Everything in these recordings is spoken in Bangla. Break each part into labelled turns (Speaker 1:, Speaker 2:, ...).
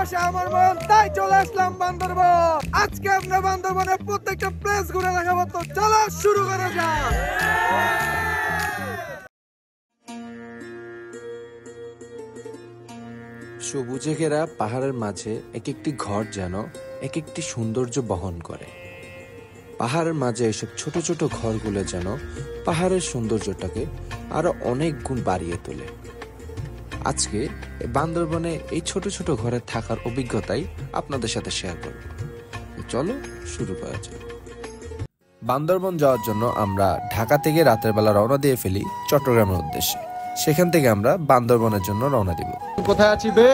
Speaker 1: আছে। আমার মন তাই চলে আসলাম বান্দরবন। আজকে আমরা বান্দরবনের প্রত্যেকটা প্লেস ঘুরে দেখাবো, তো চলো শুরু করা যাক।
Speaker 2: সবুজে ঘেরা পাহাড়ের মাঝে এক একটি ঘর যেন এক একটি সৌন্দর্য বহন করে। পাহাড়ের মাঝে এসব ছোট ছোট ঘরগুলো যেন পাহাড়ের সৌন্দর্যটাকে আরো অনেক গুণ বাড়িয়ে তোলে। আজকে বান্দরবনে এই ছোট ছোট ঘরে থাকার অভিজ্ঞতাই আপনাদের সাথে শেয়ার করব। চলো শুরু করা যাক। বান্দরবন যাওয়ার জন্য আমরা ঢাকা থেকে রাতের বেলা রওনা দিয়ে ফেলি চট্টগ্রামের উদ্দেশ্যে। সেখান থেকে আমরা বান্দরবনের জন্য রওনা দিব।
Speaker 1: কোথায় আছি বে?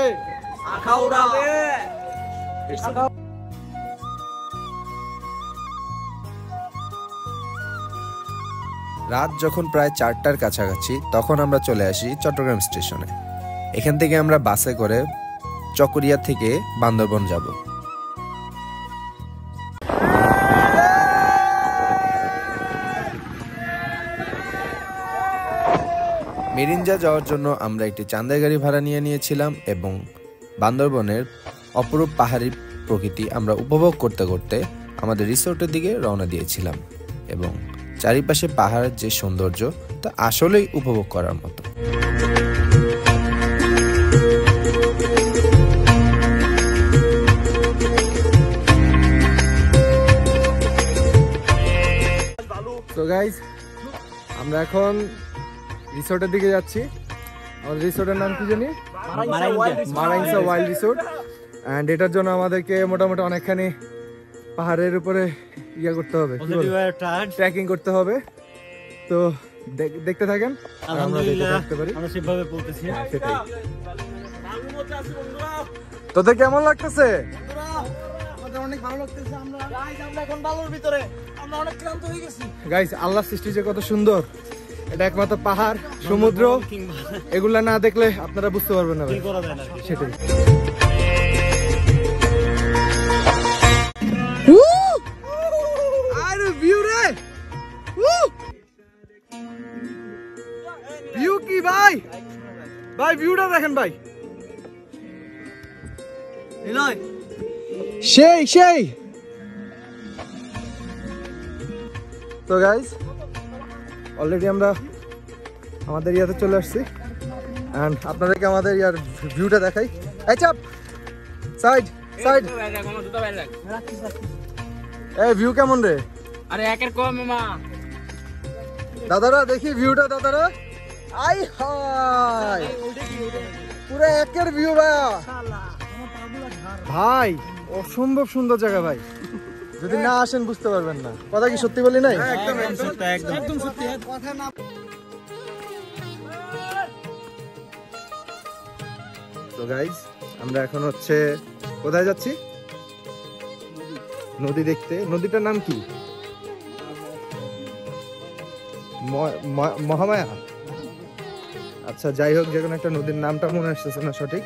Speaker 2: রাত যখন প্রায় 4টার কাছাকাছি তখন আমরা চলে আসি চট্টগ্রাম স্টেশনে। এখান থেকে আমরা বাসে করে চকরিয়া থেকে বান্দরবন যাব। মিরিঞ্জা যাওয়ার জন্য আমরা একটি চাঁদের গাড়ি ভাড়া নিয়েছিলাম এবং বান্দরবনের অপরূপ পাহাড়ি প্রকৃতি আমরা উপভোগ করতে করতে আমাদের রিসোর্টের দিকে রওনা দিয়েছিলাম এবং চারিপাশে পাহাড়ের যে সৌন্দর্য তা আসলেই উপভোগ করার মতো।
Speaker 1: তো গাইজ, আমরা এখন রিসোর্টের দিকে যাচ্ছি। আমাদের রিসোর্টের নাম কি জানি? Marangsa wild resort. অ্যান্ড এটার জন্য আমাদেরকে মোটামুটি অনেকখানি পাহাড়ের উপরে ইয়ে করতে হবে, ট্রেকিং করতে হবে। তো দেখতে থাকেন, তোদের কেমন লাগতেছে? গাইস, আল্লাহর সৃষ্টি যে কত সুন্দর, এটা একমাত্র পাহাড় সমুদ্র এগুলা না দেখলে আপনারা বুঝতে পারবেন না। সেটাই। আরে ভিউ রে, ভিউ কি ভাই, ভাই ভিউটা দেখেন ভাই, সেই সেই। তো গাইস, অলরেডি আমরা আমাদের ইয়াতে চলে আসছি এন্ড আপনাদেরকে আমাদের ইয়ার ভিউটা দেখাই। এই চাপ, সাইড সাইড। এই ভিউ কেমন রে?
Speaker 3: আরে একের কম মামা।
Speaker 1: দাদারা দেখি ভিউটা, দাদারা। আই হাই, পুরো একের ভিউ ভাই, অসম্ভব সুন্দর জায়গা ভাই। যদি না আসেন বুঝতে পারবেন না। কথা কি সত্যি বলি নাই? একদম একদম সত্যি কথা না। তো গাইস, আমরা এখন হচ্ছে কোথায় যাচ্ছি? নদী দেখতে। নদীটার নাম কি? মহামায়া। আচ্ছা, যাই হোক, যে কোনো একটা নদীর নামটা মনে আসতেছে না সঠিক।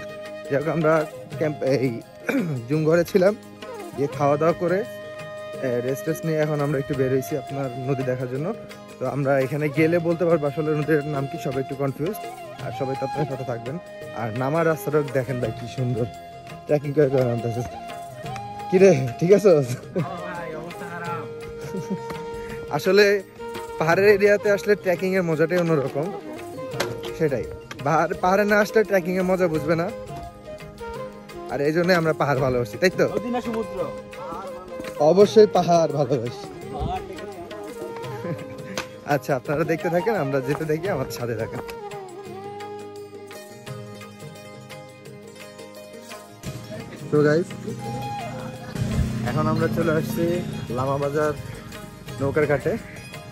Speaker 1: যাই হোক, আমরা ক্যাম্প এই জুম ঘরে ছিলাম, গিয়ে খাওয়া দাওয়া করে রেস্ট নিয়ে এখন আমরা একটু বের হয়েছি আপনার নদী দেখার জন্য। তো আমরা এখানে গেলে বলতে পারবো আসলে নদীর নাম কি। সবাই একটু কনফিউজ, আর সবাই তো আপনার সাথে থাকবেন। আর নামার রাস্তাটা দেখেন ভাই, কি সুন্দর ট্রেকিং করে নামতেছে। কি রে, ঠিক আছে? আসলে পাহাড়ের এরিয়াতে আসলে ট্রেকিং এর মজাটাই অন্যরকম। সেটাই, পাহাড়ে না আসলে ট্রেকিং এর মজা বুঝবে না। আর এই জন্য আমরা পাহাড় ভালোবাসি, তাই তো?
Speaker 3: সমুদ্র
Speaker 1: অবশ্যই পাহাড় ভালোবাসি। আচ্ছা, আপনারা দেখতে থাকেন, আমরা যেতে দেখি, আমাদের সাথে থাকেন। তো গাইস, এখন আমরা চলে আসছি লামা বাজার নৌকার ঘাটে।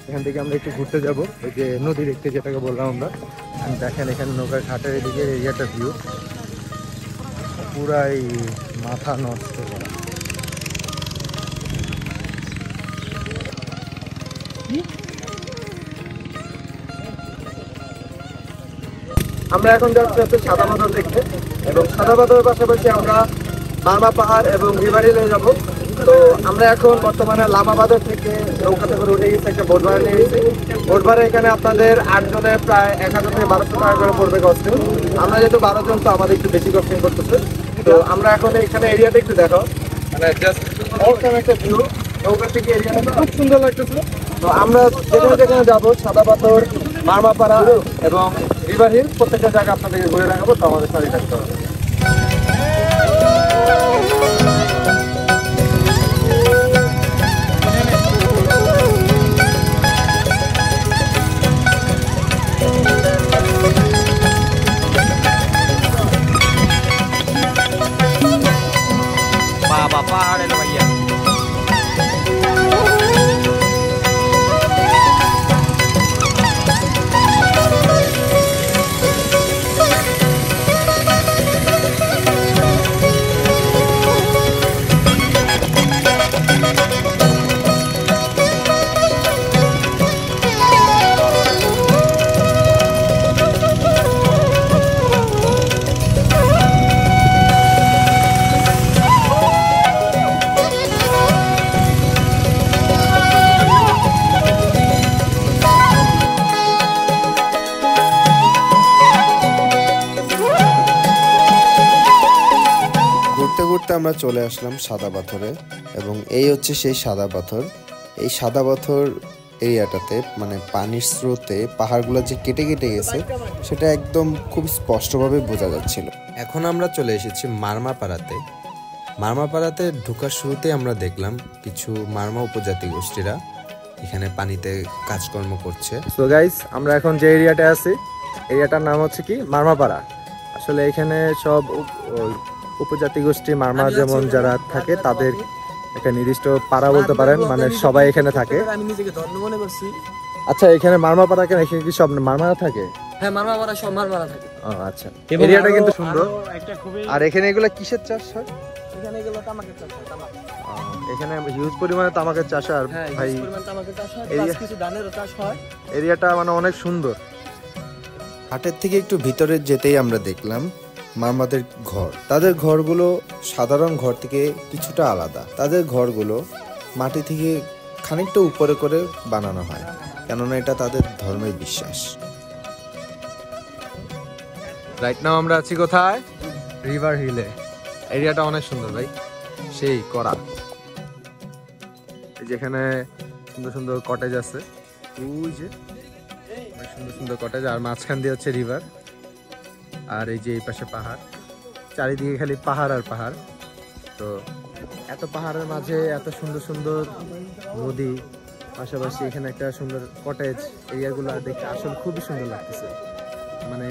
Speaker 1: এখান থেকে আমরা একটু ঘুরতে যাব, ওই যে নদী দেখতে, যেটাকে বললাম আমরা। দেখেন এখানে নৌকার ঘাটের এদিকে এরিয়াটা ভিউ। পুরাই মাথা নষ্ট করা। আমরা এখন যাচ্ছি হচ্ছে সাদা পাথর দেখতে, এবং সাদা পাথরের পাশাপাশি আমরা মারমা পাহাড় এবং রিভার হিলে যাবো। তো আমরা এখন বর্তমানে লামাবাজার থেকে নৌকাতে করে উঠে গেছি, একটা বোট ভাড়া নিয়ে গেছি। বোট ভাড়া এখানে আপনাদের 8 জনের প্রায় 1000 থেকে 1200 টাকা করে পড়বে কস্টিং। আমরা যেহেতু 12 জন, তো আমাদের একটু বেশি কস্টিং করতেছে। তো আমরা এখন এখানে এরিয়াটা একটু দেখো, মানে জাস্ট অসাম একটা ভিউ। নৌকা থেকে এরিয়াটা খুব সুন্দর লাগতেছে। তো আমরা যেখানে যেখানে যাবো, সাদা পাথর, মারমাপাড়া এবং রিভার হিল, প্রত্যেকটা জায়গা আপনাদেরকে ঘুরে দেখাবো। তো আমাদের সাথে থাকতে হবে।
Speaker 3: বাবা পাহাড়ে ভাইয়া
Speaker 4: ঘুরতে ঘুরতে আমরা চলে আসলাম সাদা পাথরে, এবং এই হচ্ছে সেই সাদা পাথর। এই সাদা পাথর এরিয়াটাতে মানে পানির স্রোতে পাহাড়গুলো যে কেটে কেটে গেছে সেটা একদম খুব স্পষ্টভাবে বোঝা যাচ্ছিল। এখন আমরা চলে এসেছি মারমাপাড়াতে। মারমাপাড়াতে ঢোকার শুরুতে আমরা দেখলাম কিছু মারমা উপজাতি গোষ্ঠীরা এখানে পানিতে কাজকর্ম করছে।
Speaker 1: সো গাইস, আমরা এখন যে এরিয়াটা আছি, এরিয়াটার নাম হচ্ছে কি মারমাপাড়া। আসলে এখানে সব উপজাতি গোষ্ঠী মারমা যেমন যারা থাকে তাদের একটা নির্দিষ্ট পাড়া বলতে পারেন, মানে সবাই এখানে থাকে।
Speaker 5: আমি নিজেকে ধন্য মনে করছি।
Speaker 1: আচ্ছা, এখানে মারমাপাড়া কেন, এখানে কি সব মারমারা থাকে?
Speaker 5: হ্যাঁ, মারমারা সব মারমারা থাকে।
Speaker 1: ও আচ্ছা, এরিয়াটা কিন্তু সুন্দর।
Speaker 3: একটা খুবই
Speaker 1: আর এখানে এগুলা কিসের চাষ হয়?
Speaker 5: এখানে গেলে তামাকের চাষ হয়, তামাক।
Speaker 1: এখানে হিউজ পরিমাণে তামাকের চাষ হয়। আর
Speaker 5: হ্যাঁ,
Speaker 1: ভাই
Speaker 5: হিউজ পরিমাণ তামাকের চাষ হয়,
Speaker 1: এরিয়া-
Speaker 5: প্লাস কিছু ধানেরও চাষ হয়।
Speaker 1: এরিয়াটা মানে অনেক সুন্দর।
Speaker 4: হাটের থেকে একটু ভিতরে যেতেই আমরা দেখলাম মারমাদের ঘর। তাদের ঘরগুলো সাধারণ ঘর থেকে কিছুটা আলাদা। তাদের ঘরগুলো মাটি থেকে খানিকটা উপরে করে বানানো হয়, কেননা এটা তাদের ধর্মের বিশ্বাস।
Speaker 1: রাইট নাও আমরা আছি কোথায়? রিভার হিলে। এরিয়াটা অনেক সুন্দর ভাই, সেই করা। এই যেখানে সুন্দর সুন্দর কটেজ আছে, ওই যে অনেক সুন্দর সুন্দর কটেজ, আর মাঝখান দিয়ে হচ্ছে রিভার। আর এই যে এই পাশে পাহাড়, চারিদিকে খালি পাহাড় আর পাহাড়। তো এত পাহাড়ের মাঝে এত সুন্দর সুন্দর নদী, পাশাপাশি এখানে একটা সুন্দর কটেজ, এরিয়াগুলো দেখতে আসলে খুবই সুন্দর লাগতেছে। মানে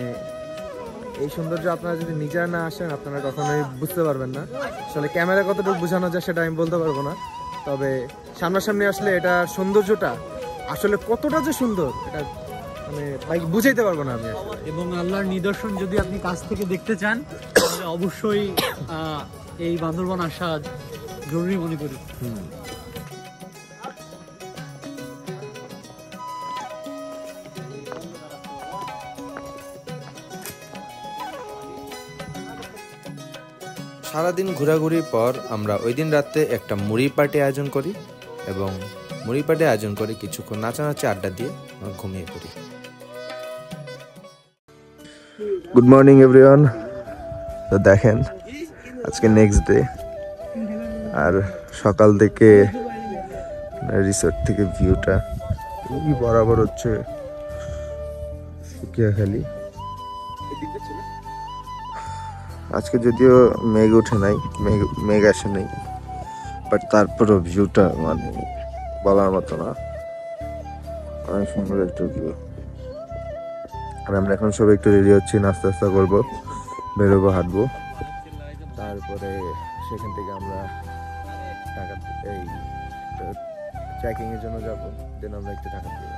Speaker 1: এই সৌন্দর্য আপনারা যদি নিজেরা না আসেন আপনারা কখনোই বুঝতে পারবেন না। আসলে ক্যামেরা কতটুকু বোঝানো যায় সেটা আমি বলতে পারবো না, তবে সামনাসামনি আসলে এটা সৌন্দর্যটা আসলে কতটা যে সুন্দর এটা মানে ভাই বুঝাইতে পারবো না আমি আসলে।
Speaker 6: এবং আল্লাহর নিদর্শন যদি আপনি কাছ থেকে দেখতে চান তাহলে অবশ্যই এই বান্দরবান আসা জরুরি মনে করি।
Speaker 4: সারাদিন ঘোরাঘুরির পর আমরা ওই দিন রাতে একটা মুড়ি পার্টি আয়োজন করি, এবং মুড়ি পার্টি আয়োজন করে কিছুক্ষণ নাচানাচি আড্ডা দিয়ে আমরা ঘুমিয়ে পড়ি।
Speaker 1: Good morning everyone. তো দেখেন আজকে নেক্সট ডে, আর সকাল থেকে রিসোর্ট থেকে ভিউটা খুবই বরাবর হচ্ছে সুকিয়াখালী। আজকে যদিও মেঘ ওঠে নাই, মেঘ আসে নাই, বাট তারপরও ভিউটা মানে বলার মতো না, অনেক সুন্দর একটা ভিউ। আর আমরা এখন সবাই একটু রেডি হচ্ছি, নাস্তা টাস্তা করবো, বেরোবো, হাঁটবো, তারপরে সেখান থেকে আমরা ঢাকা এই ট্রেকিং এর জন্য যাবো, দেন আমরা একটু ঢাকা থেকে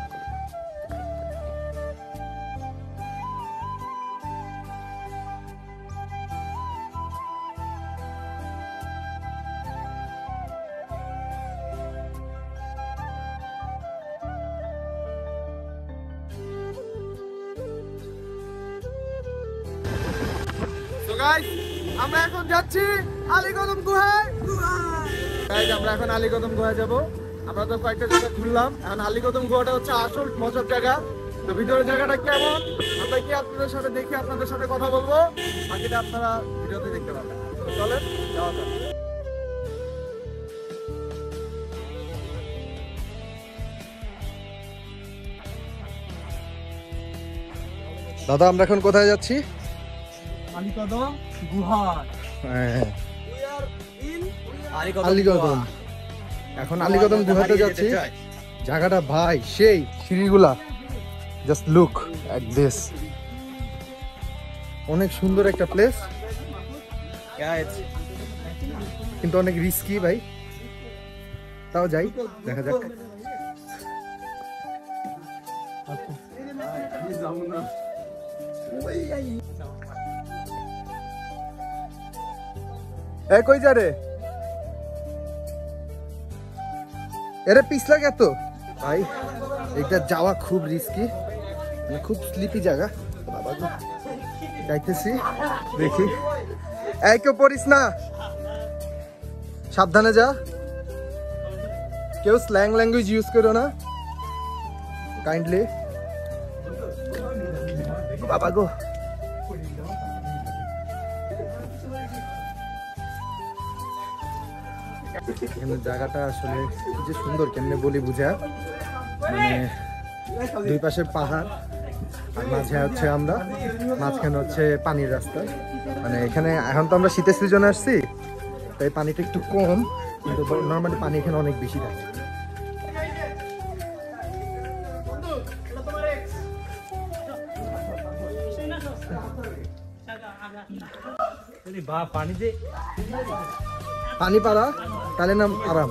Speaker 1: গাইস আমরা এখন যাচ্ছি আলীকদম গুহায়। গাইস আমরা এখন আলীকদম গুহায় যাব। আমরা তো কয়েকটা জায়গা ঘুরলাম, এখন আলীকদম গুহাটা হচ্ছে আসল মজার জায়গা। তো ভিতরের জায়গাটা কেমন আমরা কি আপনাদের সাথে দেখি, আপনাদের সাথে কথা বলবো, বাকিটা আপনারা ভিডিওতে দেখতে পাবেন। তো চলেন যাওয়া যাক। দাদা আমরা এখন কোথায় যাচ্ছি?
Speaker 6: আলীকদম গুহার।
Speaker 1: আলীকদম, এখন আলীকদম গুহাতে যাচ্ছি। জায়গাটা ভাই সেই, সিঁড়িগুলা জাস্ট লুক এট দিস, অনেক সুন্দর একটা প্লেস কিন্তু অনেক রিস্কি ভাই, তাও যাই, দেখা যাক। এ কই যা রে, এরে পিছলা কে তো ভাই, এটা যাওয়া খুব রিস্কি, খুব স্লিপি জায়গা। বাবা গো, যাইতেছি, দেখি। এই কেউ পড়িস না, সাবধানে যা, কেউ স্ল্যাং ল্যাঙ্গুয়েজ ইউজ করো না কাইন্ডলি। বাবা গো, জায়গাটা আসলে যে সুন্দর কেমনে বলি বুঝা, মানে দুই পাশে পাহাড় আর মাঝে হচ্ছে আমরা, মাঝখানে হচ্ছে পানির রাস্তা। মানে এখানে এখন তো আমরা শীতের সিজনে আসছি, তাই পানিটা একটু কম, কিন্তু নর্মালি পানি এখানে অনেক বেশি থাকে। পানি পারা তাহলে নাম আরাম।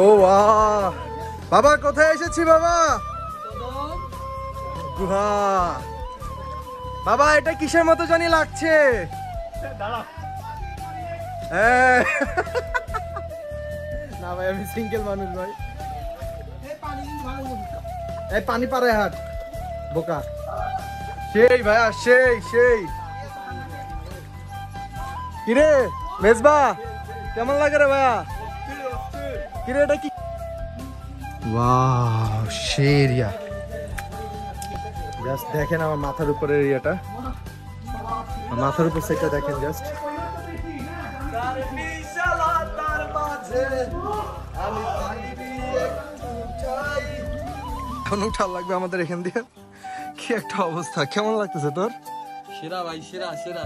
Speaker 1: ও বাহ, বাবা কোথায় এসেছি বাবা? গুহা। বাবা এটা কিসের মতো জানি লাগছে? না ভাই আমি সিঙ্গেল মানুষ ভাই। এই পানি পারে হাট বোকা, সেই ভাইয়া সেই সেই। কিরে মেজবা কেমন লাগে রে ভাইয়া? কিরে এটা কি? ওয়াও সেই এরিয়া, জাস্ট দেখেন আমার মাথার উপরের এরিয়াটা, মাথার উপর সেটা দেখেন জাস্ট। এখন উঠার লাগবে আমাদের এখান দিয়ে। কি একটা অবস্থা, কেমন লাগতেছে তোর?
Speaker 5: সেরা ভাই, সেরা সেরা।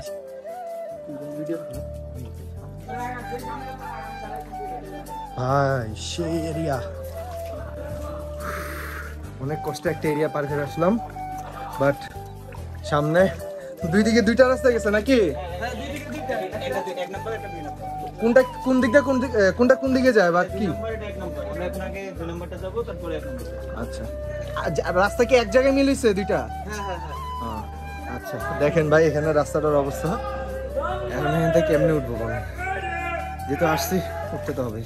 Speaker 1: ভাই সেই এরিয়া, অনেক কষ্টে একটা এরিয়া পার করে আসলাম, বাট সামনে দুই দিকে দুইটা রাস্তা গেছে নাকি? কোনটা কোন দিকটা কোনটা কোন দিকে যায় বা কি? আচ্ছা রাস্তা কি এক জায়গায় মিলিছে দুইটা? আচ্ছা দেখেন ভাই এখানে রাস্তাটার অবস্থা, এখন এখান থেকে কেমনে উঠবো বলেন? যেহেতু আসছি উঠতে তো হবে।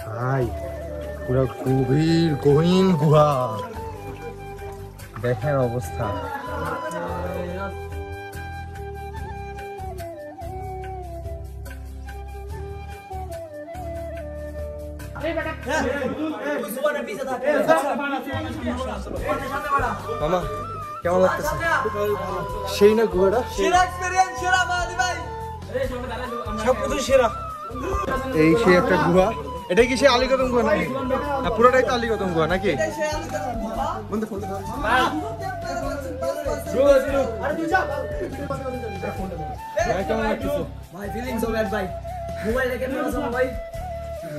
Speaker 1: ভাই পুরো গভীর গহীন গুহা, দেখেন অবস্থা। মামা কেমন লাগতেছে? সেই না গুহাটা, এই সেই একটা গুহা। এটা কি সেই আলীকদম গুহা নাকি? না পুরোটাই তো আলীকদম গুহা নাকি?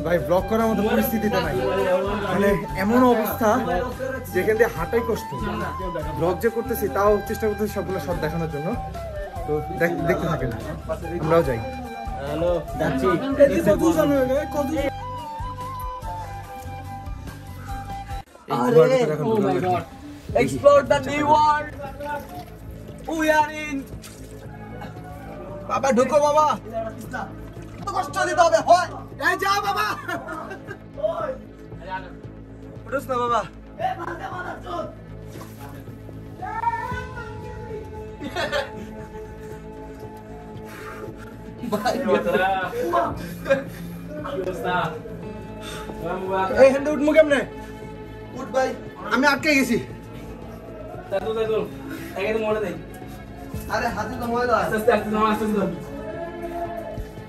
Speaker 1: ভাই ব্লগ করার মতো পরিস্থিতিতে নাই, মানে এমন অবস্থা যেখান দিয়ে হাঁটাই কষ্ট। ব্লগ যে করতেছি তাও চেষ্টা করতেছি সবগুলো সব দেখানোর জন্য, তো দেখতে থাকেন, আমরাও যাই।
Speaker 5: Explore the new world. We are in.
Speaker 1: বাবা ঢুকো বাবা,
Speaker 5: কষ্ট দিতে হবে হয়
Speaker 1: এই যাও বাবা উঠোস না বাবা এই হেন্ডে উঠবো কেমনে উঠ ভাই আমি আটকে গেছি আরে হাতে তো ময়লা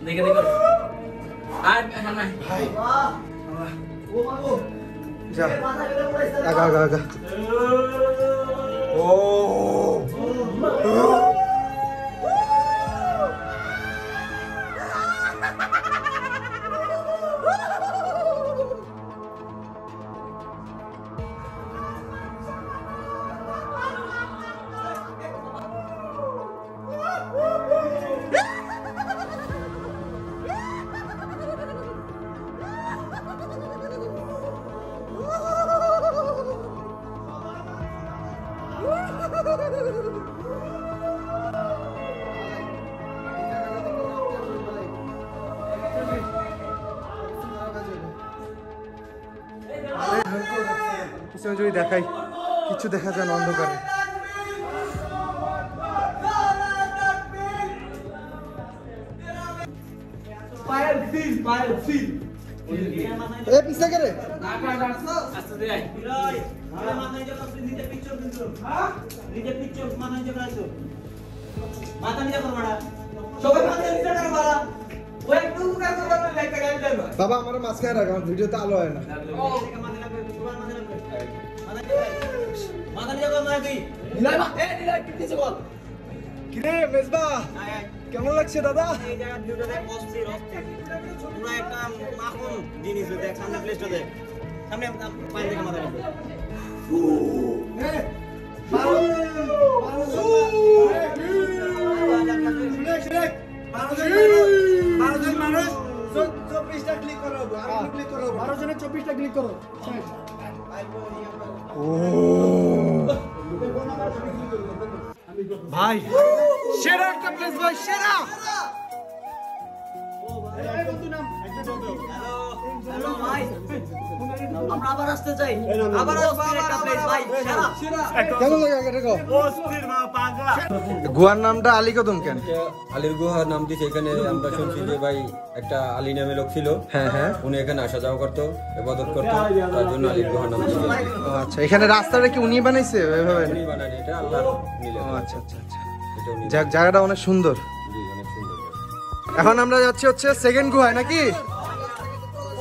Speaker 3: দেখে দেখো আর নাই
Speaker 1: ভাই যা আগা আগা আগা ও যদি দেখাই কিছু দেখা যায় না অন্ধকারে পিছা করে বাবা আমার মাঝখানে রাখ আমার ভিডিওতে আলো হয় না কিরে মেজবা কেমন লাগছে দাদা ভাই সেরা একটা প্লেস ভাই সেরা
Speaker 5: আমরা আবার আসতে চাই আবার একটা প্লেস ভাই
Speaker 1: কেমন লাগে এটা কো গুয়ার নামটা আলী কদম কেন
Speaker 7: আলীর গুহা নাম দিয়েছে এখানে আমরা শুনছি যে ভাই একটা আলী নামে লোক ছিল
Speaker 1: হ্যাঁ হ্যাঁ
Speaker 7: উনি এখানে আসা যাওয়া করতো ইবাদত করতো তার জন্য আলীর গুহা নাম দিয়েছে
Speaker 1: ও আচ্ছা এখানে রাস্তাটা কি উনি বানাইছে এভাবে
Speaker 7: উনি বানানি এটা আল্লাহর মিলে
Speaker 1: ও আচ্ছা আচ্ছা আচ্ছা
Speaker 7: এটা উনি
Speaker 1: যাক জায়গাটা অনেক সুন্দর
Speaker 7: জি অনেক সুন্দর
Speaker 1: এখন আমরা যাচ্ছি হচ্ছে সেকেন্ড গুহায় নাকি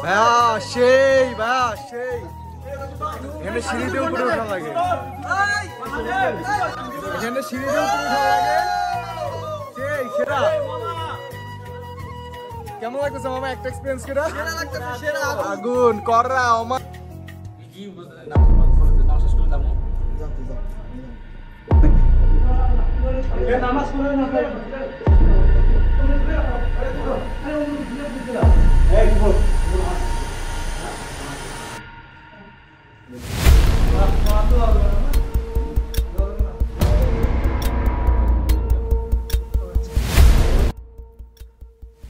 Speaker 1: ভাইয়া সেই ভাইয়া সেই এখানে সিঁড়িতে উপরে ওঠা লাগে এখানে সিঁড়িতে উপরে ওঠা লাগে সেই সেরা কেমন লাগতেছে মামা একটা এক্সপেরিয়েন্স করে আগুন কররা ওমা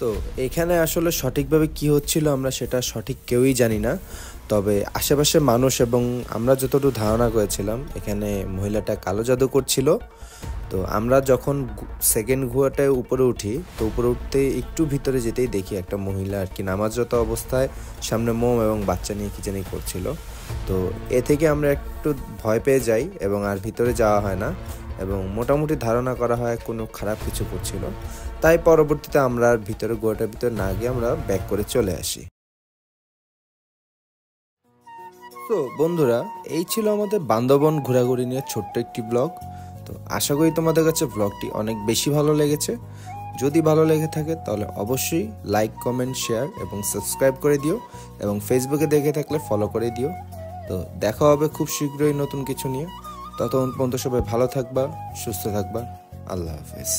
Speaker 2: তো এখানে আসলে সঠিকভাবে কি হচ্ছিল আমরা সেটা সঠিক কেউই জানি না, তবে আশেপাশে মানুষ এবং আমরা যতটুকু ধারণা করেছিলাম এখানে মহিলাটা কালো জাদু করছিল। তো আমরা যখন সেকেন্ড গুহাটায় উপরে উঠি, তো উপরে উঠতে একটু ভিতরে যেতেই দেখি একটা মহিলা আর কি নামাজরত অবস্থায় সামনে মোম এবং বাচ্চা নিয়ে কি জানি করছিল। তো এ থেকে আমরা একটু ভয় পেয়ে যাই এবং আর ভিতরে যাওয়া হয় না এবং মোটামুটি ধারণা করা হয় কোনো খারাপ কিছু করছিল। তাই পরবর্তীতে আমরা আর ভিতরে গুহাটার ভিতরে না গিয়ে আমরা ব্যাক করে চলে আসি। তো বন্ধুরা, এই ছিল আমাদের বান্দরবন ঘোরাঘুরি নিয়ে ছোট্ট একটি ব্লগ। তো আশা করি তোমাদের কাছে ব্লগটি অনেক বেশি ভালো লেগেছে। যদি ভালো লেগে থাকে তাহলে অবশ্যই লাইক, কমেন্ট, শেয়ার এবং সাবস্ক্রাইব করে দিও এবং ফেসবুকে দেখে থাকলে ফলো করে দিও। তো দেখা হবে খুব শীঘ্রই নতুন কিছু নিয়ে। ততক্ষণ পর্যন্ত সবাই ভালো থাকবা, সুস্থ থাকবা। আল্লাহ হাফেজ।